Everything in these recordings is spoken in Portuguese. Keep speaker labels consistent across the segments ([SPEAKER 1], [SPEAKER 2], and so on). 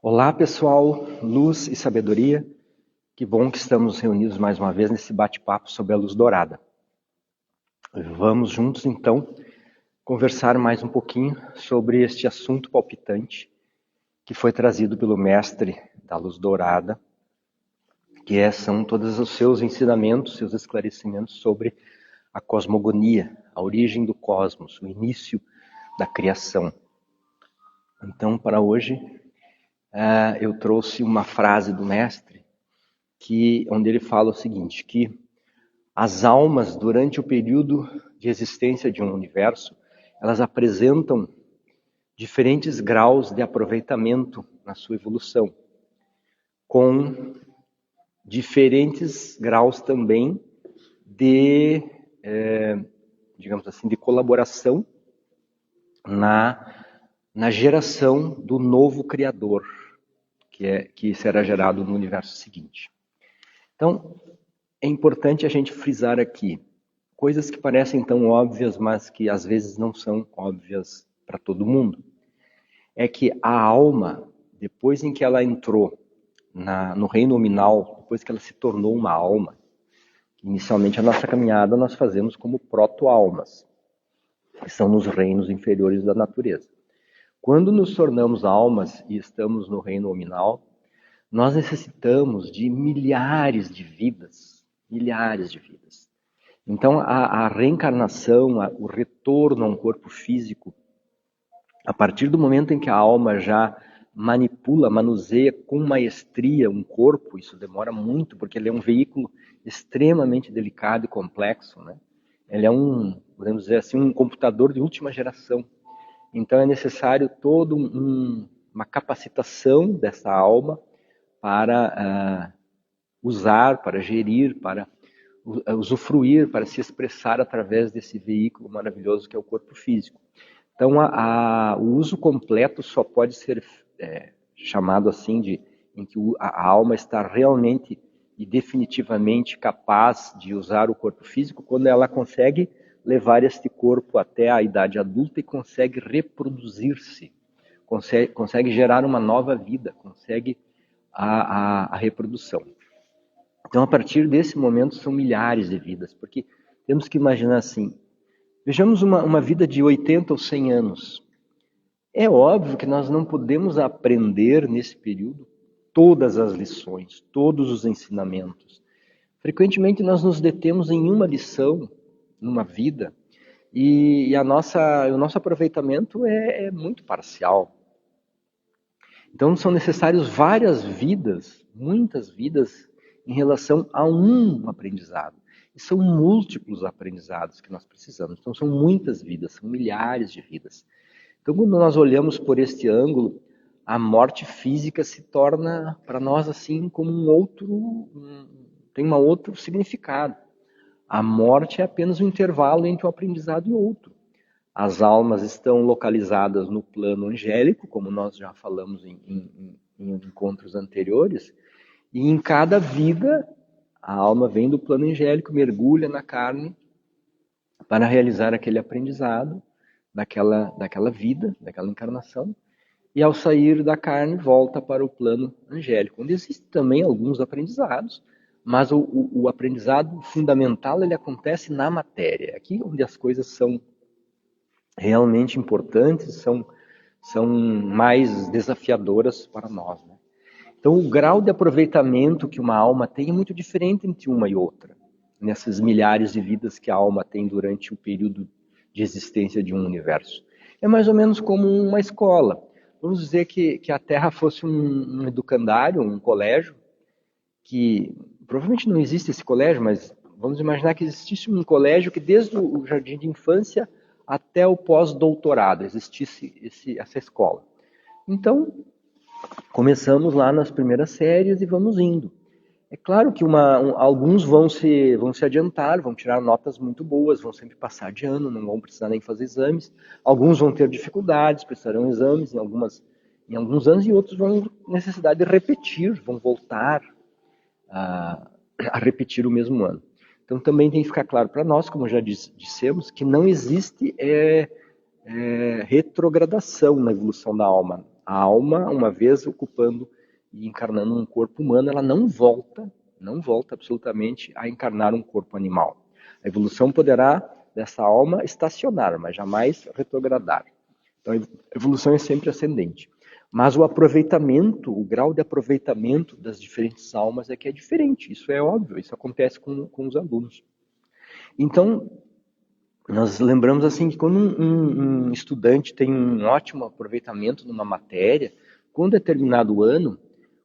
[SPEAKER 1] Olá, pessoal, luz e sabedoria. Que bom que estamos reunidos mais uma vez nesse bate-papo sobre a luz dourada. Vamos juntos, então, conversar mais um pouquinho sobre este assunto palpitante que foi trazido pelo mestre da luz dourada, que são todos os seus ensinamentos, seus esclarecimentos sobre a cosmogonia, a origem do cosmos, o início da criação. Então, para hoje, eu trouxe uma frase do mestre onde ele fala o seguinte, que as almas, durante o período de existência de um universo, elas apresentam diferentes graus de aproveitamento na sua evolução, com diferentes graus também de, digamos assim, de colaboração na geração do novo Criador, que será gerado no universo seguinte. Então, é importante a gente frisar aqui coisas que parecem tão óbvias, mas que às vezes não são óbvias para todo mundo. É que a alma, depois em que ela entrou no reino nominal, depois que ela se tornou uma alma, inicialmente a nossa caminhada nós fazemos como proto-almas, que são nos reinos inferiores da natureza. Quando nos tornamos almas e estamos no reino nominal, nós necessitamos de milhares de vidas. Então, a reencarnação, o retorno a um corpo físico, a partir do momento em que a alma já manuseia com maestria um corpo, isso demora muito, porque ele é um veículo extremamente delicado e complexo, né? Ele é podemos dizer assim, um computador de última geração. Então, é necessário toda uma capacitação dessa alma para usar, para gerir, para usufruir, para se expressar através desse veículo maravilhoso que é o corpo físico. Então, o uso completo só pode ser chamado assim em que a alma está realmente e definitivamente capaz de usar o corpo físico quando ela consegue levar este corpo até a idade adulta e consegue reproduzir-se, consegue gerar uma nova vida, consegue a reprodução. Então, a partir desse momento, são milhares de vidas, porque temos que imaginar assim, vejamos uma vida de 80 ou 100 anos. É óbvio que nós não podemos aprender nesse período todas as lições, todos os ensinamentos. Frequentemente nós nos detemos em uma lição, numa vida, e o nosso aproveitamento é muito parcial. Então são necessárias várias vidas, muitas vidas, em relação a um aprendizado. E são múltiplos aprendizados que nós precisamos. Então são muitas vidas, são milhares de vidas. Então quando nós olhamos por este ângulo, a morte física se torna para nós assim como tem um outro significado. A morte é apenas um intervalo entre um aprendizado e outro. As almas estão localizadas no plano angélico, como nós já falamos em encontros anteriores, e em cada vida a alma vem do plano angélico, mergulha na carne para realizar aquele aprendizado daquela vida, daquela encarnação, e ao sair da carne volta para o plano angélico, onde existem também alguns aprendizados, mas o aprendizado fundamental ele acontece na matéria, aqui onde as coisas são realmente importantes, são mais desafiadoras para nós, né? Então, o grau de aproveitamento que uma alma tem é muito diferente entre uma e outra, nessas milhares de vidas que a alma tem durante o período de existência de um universo. É mais ou menos como uma escola. Vamos dizer que a Terra fosse um educandário, um colégio, que provavelmente não existe esse colégio, mas vamos imaginar que existisse um colégio que desde o jardim de infância até o pós-doutorado existisse essa escola. Então, começamos lá nas primeiras séries e vamos indo. É claro que alguns vão se adiantar, vão tirar notas muito boas, vão sempre passar de ano, não vão precisar nem fazer exames. Alguns vão ter dificuldades, precisarão exames em alguns anos, e outros vão ter necessidade de repetir, vão voltar a repetir o mesmo ano. Então também tem que ficar claro para nós, como já dissemos, que não existe retrogradação na evolução da alma. A alma, uma vez ocupando e encarnando um corpo humano, ela não volta absolutamente a encarnar um corpo animal. A evolução poderá, dessa alma, estacionar, mas jamais retrogradar. Então, a evolução é sempre ascendente. Mas o aproveitamento, o grau de aproveitamento das diferentes almas é que é diferente. Isso é óbvio, isso acontece com os alunos. Então, nós lembramos assim que quando um estudante tem um ótimo aproveitamento numa matéria, com um determinado ano,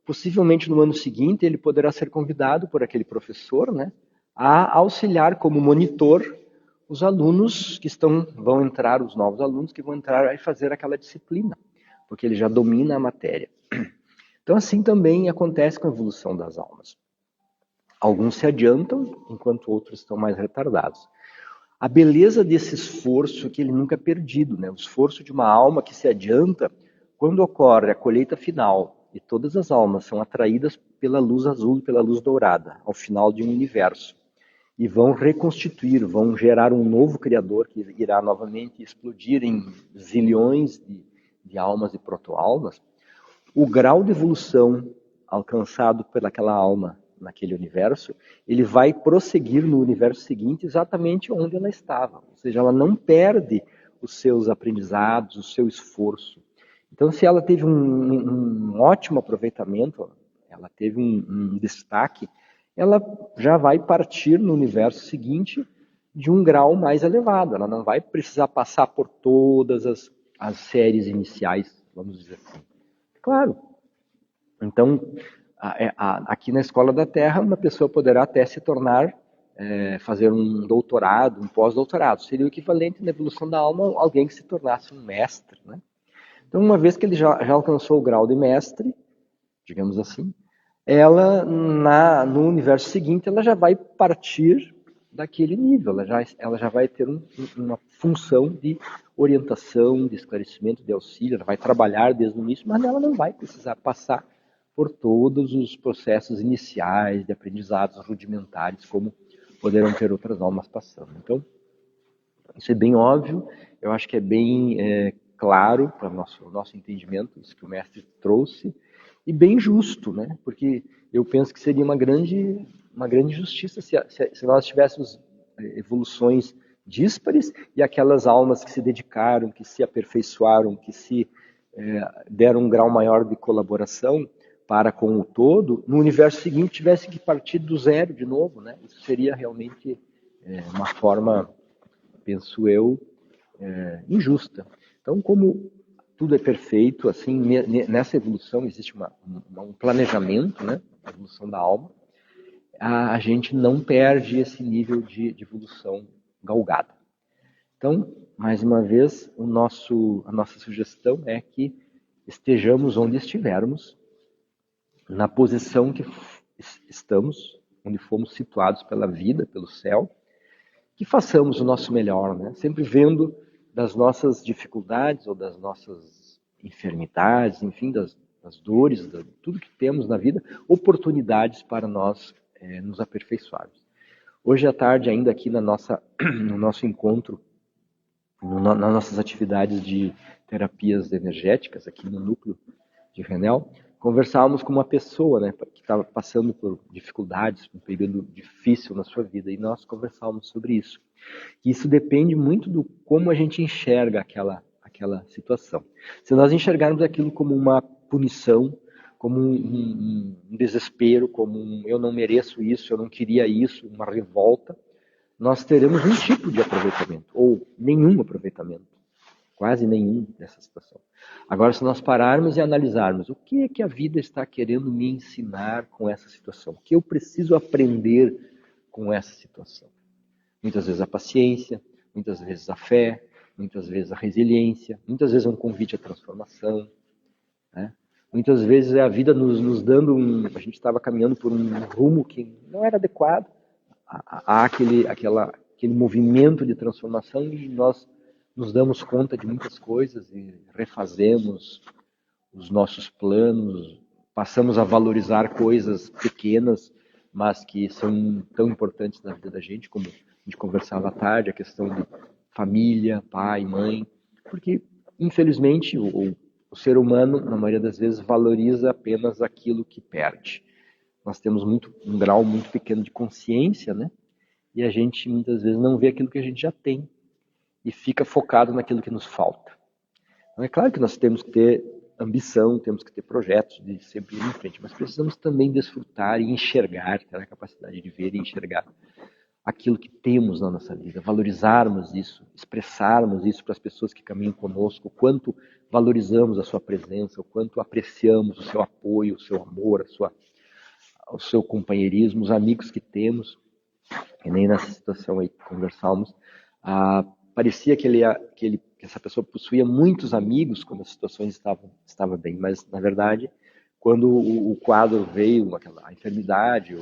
[SPEAKER 1] possivelmente no ano seguinte ele poderá ser convidado por aquele professor, né, a auxiliar como monitor os alunos que vão entrar, os novos alunos que vão entrar e fazer aquela disciplina, porque ele já domina a matéria. Então assim também acontece com a evolução das almas. Alguns se adiantam, enquanto outros estão mais retardados. A beleza desse esforço é que ele nunca é perdido, né? O esforço de uma alma que se adianta, quando ocorre a colheita final e todas as almas são atraídas pela luz azul e pela luz dourada, ao final de um universo, e vão reconstituir, vão gerar um novo Criador que irá novamente explodir em zilhões de almas e proto-almas, o grau de evolução alcançado pelaquela alma naquele universo, ele vai prosseguir no universo seguinte exatamente onde ela estava. Ou seja, ela não perde os seus aprendizados, o seu esforço. Então, se ela teve um ótimo aproveitamento, ela teve um destaque, ela já vai partir no universo seguinte de um grau mais elevado. Ela não vai precisar passar por todas as séries iniciais, vamos dizer assim. Claro. Então, aqui na Escola da Terra, uma pessoa poderá até se tornar, fazer um doutorado, um pós-doutorado. Seria o equivalente na evolução da alma alguém que se tornasse um mestre, né? Então, uma vez que ele já alcançou o grau de mestre, digamos assim, ela, no universo seguinte, ela já vai partir daquele nível, ela já vai ter uma função de orientação, de esclarecimento, de auxílio, ela vai trabalhar desde o início, mas ela não vai precisar passar por todos os processos iniciais de aprendizados rudimentares, como poderão ter outras almas passando. Então, isso é bem óbvio, eu acho que é bem claro para o nosso entendimento, isso que o mestre trouxe, e bem justo, né? Porque eu penso que seria uma grande injustiça se nós tivéssemos evoluções díspares e aquelas almas que se dedicaram, que se aperfeiçoaram, que se deram um grau maior de colaboração para com o todo, no universo seguinte tivesse que partir do zero de novo, né? Isso seria realmente uma forma, penso eu, injusta. Então, como tudo é perfeito, assim, nessa evolução existe um planejamento, né? A evolução da alma. A gente não perde esse nível de evolução galgada. Então, mais uma vez, a nossa sugestão é que estejamos onde estivermos, na posição que estamos, onde fomos situados pela vida, pelo céu, que façamos o nosso melhor, né? Sempre vendo das nossas dificuldades ou das nossas enfermidades, enfim, das dores, tudo que temos na vida, oportunidades para nós nos aperfeiçoarmos. Hoje à tarde, ainda aqui no nosso encontro, nas nossas atividades de terapias energéticas, aqui no núcleo de Renel, conversávamos com uma pessoa, né, que estava passando por dificuldades, um período difícil na sua vida, e nós conversávamos sobre isso. E isso depende muito do como a gente enxerga aquela situação. Se nós enxergarmos aquilo como uma punição, como um desespero, como eu não mereço isso, eu não queria isso, uma revolta, nós teremos um tipo de aproveitamento, ou nenhum aproveitamento, quase nenhum nessa situação. Agora, se nós pararmos e analisarmos o que é que a vida está querendo me ensinar com essa situação, o que eu preciso aprender com essa situação. Muitas vezes a paciência, muitas vezes a fé, muitas vezes a resiliência, muitas vezes um convite à transformação, né? Muitas vezes é a vida nos dando a gente estava caminhando por um rumo que não era adequado a aquele movimento de transformação e nós nos damos conta de muitas coisas e refazemos os nossos planos, passamos a valorizar coisas pequenas, mas que são tão importantes na vida da gente, como a gente conversava à tarde, a questão de família, pai, mãe, porque infelizmente, ou o ser humano, na maioria das vezes, valoriza apenas aquilo que perde. Nós temos um grau muito pequeno de consciência, né? E a gente muitas vezes não vê aquilo que a gente já tem e fica focado naquilo que nos falta. Então, é claro que nós temos que ter ambição, temos que ter projetos de sempre ir em frente, mas precisamos também desfrutar e enxergar, ter a capacidade de ver e enxergar aquilo que temos na nossa vida, valorizarmos isso, expressarmos isso para as pessoas que caminham conosco, o quanto valorizamos a sua presença, o quanto apreciamos o seu apoio, o seu amor, o seu companheirismo, os amigos que temos. E nem nessa situação aí que conversávamos, parecia que essa pessoa possuía muitos amigos quando as situações estavam bem, mas na verdade, quando o quadro veio, a enfermidade,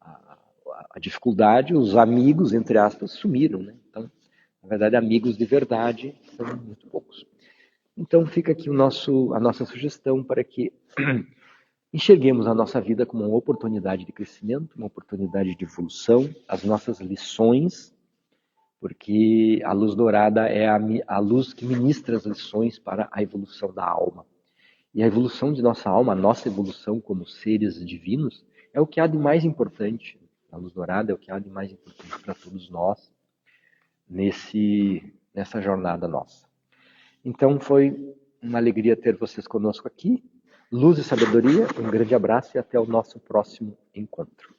[SPEAKER 1] a dificuldade, os amigos, entre aspas, sumiram, né? Então, na verdade, amigos de verdade são muito poucos. Então fica aqui a nossa sugestão para que enxerguemos a nossa vida como uma oportunidade de crescimento, uma oportunidade de evolução, as nossas lições, porque a luz dourada é a luz que ministra as lições para a evolução da alma. E a evolução de nossa alma, a nossa evolução como seres divinos, é o que há de mais importante. A luz dourada é o que há de mais importante para todos nós nessa jornada nossa. Então foi uma alegria ter vocês conosco aqui. Luz e sabedoria, um grande abraço e até o nosso próximo encontro.